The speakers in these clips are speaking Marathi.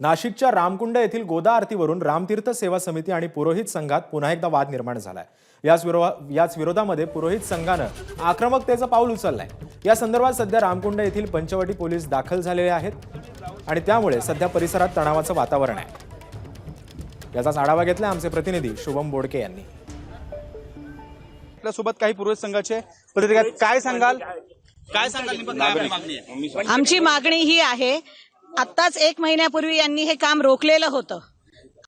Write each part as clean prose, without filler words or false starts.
नाशिकच्या रामकुंड येथील गोदा आरतीवरून रामतीर्थ सेवा समिती आणि पुरोहित संघात पुन्हा एकदा वाद निर्माण झालाय। याच विरोधामध्ये पुरोहित संघानं आक्रमकतेचं पाऊल उचललंय। या संदर्भात सध्या रामकुंड येथील पंचवटी पोलीस दाखल झालेले आहेत आणि त्यामुळे सध्या परिसरात तणावाचं वातावरण आहे। याचाच आढावा घेतला आमचे प्रतिनिधी शुभम बोडके यांनी। आपल्यासोबत काही पुरोहित संघाचे प्रतिनिधी काय सांगाल? आमची मागणी ही आहे, आत्ताच 1 महिन्यापूर्वी यांनी हे काम रोखलेलं होतं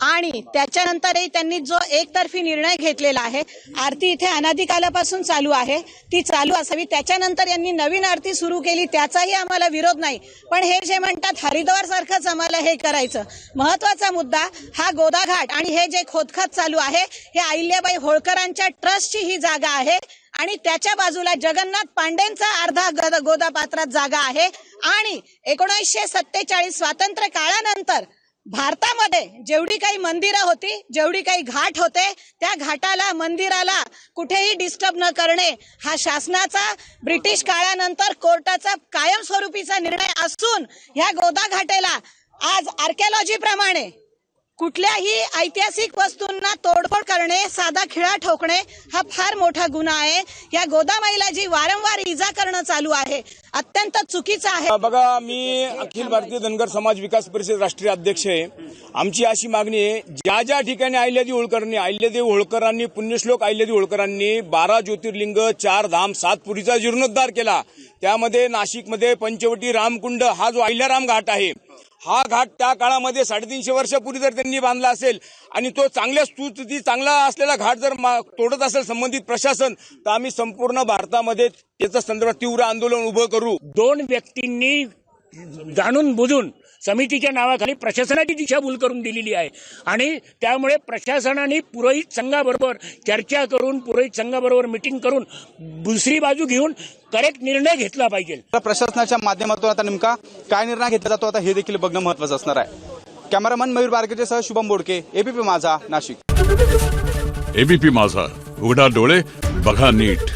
आणि त्याच्यानंतरही त्यांनी जो एकतर्फी निर्णय घेतलेला आहे, आरती इथे अनादिकालापासून चालू आहे, ती चालू असावी। त्याच्यानंतर यांनी नवीन आरती सुरू केली, त्याचाही आम्हाला विरोध नाही, पण हे जे म्हणतात हरिद्वार सारखंच आम्हाला हे करायचं। महत्वाचा मुद्दा हा गोदा घाट आणि हे जे खोदखात चालू आहे हे अहिल्याबाई होळकरांच्या ट्रस्टची ही जागा आहे आणि त्याच्या बाजूला जगन्नाथ पांडेंचा अर्धा गोदा पात्रात जागा आहे आणि 1947 स्वातंत्र्य काळानंतर भारतामध्ये जेवढी काही मंदिरं होती, जेवढी काही घाट होते, त्या घाटाला मंदिराला कुठेही डिस्टर्ब न करणे हा शासनाचा ब्रिटिश काळानंतर कोर्टाचा कायमस्वरूपीचा निर्णय असून ह्या गोदा घाटेला आज आर्किओलॉजी प्रमाणे कुठल्याही ऐतिहासिक वस्तूंना तोडफोड करणे, साधा खिळा ठोकणे हा फार मोठा गुन्हा आहे। या गोदामाईला जी वारंवार इजा करणं चालू आहे अत्यंत चुकीचं आहे। बघा, मी अखिल भारतीय धनगर समाज विकास परिषद राष्ट्रीय अध्यक्ष आहे। आमची अशी मागणी आहे, ज्या ज्या ठिकाणी अहिल्यादेवी होळकरांनी पुण्यश्लोक अहिल्यादेवी होळकरांनी 12 ज्योतिर्लिंग 4 धाम 7 पुरीचा जीर्णोद्धार केला, त्यामध्ये नाशिकमध्ये पंचवटी रामकुंड हा जो अहिल्याराम घाट आहे, हा घाट त्या काळामध्ये 350 वर्षापूर्वी जर त्यांनी बांधला असेल आणि तो चांगल्या सुस्थितीत चांगला असलेला घाट जर तोडत असेल संबंधित प्रशासन, तर आम्ही संपूर्ण भारतामध्ये त्याच्या संदर्भात तीव्र आंदोलन उभं करू। 2 व्यक्तींनी जाणून बुजून समितीच्या नावाखाली प्रशासनाची दिशाभूल करून दिलेली आहे आणि त्यामुळे प्रशासनाने पुरोहित संघाबरोबर चर्चा करून, पुरोहित संघाबरोबर मीटिंग करून दुसरी बाजू घेऊन करेक्ट निर्णय घेतला पाहिजे। प्रशासनाच्या माध्यमातून आता नेमका काय निर्णय घेतला जातो आता हे देखील बघणं महत्त्वाचं असणार आहे। कॅमेरामन मयूर बारकेसह शुभम बोडके, एबीपी माझा, नाशिक। एबीपी माझा, उघडा डोळे बघा नीट।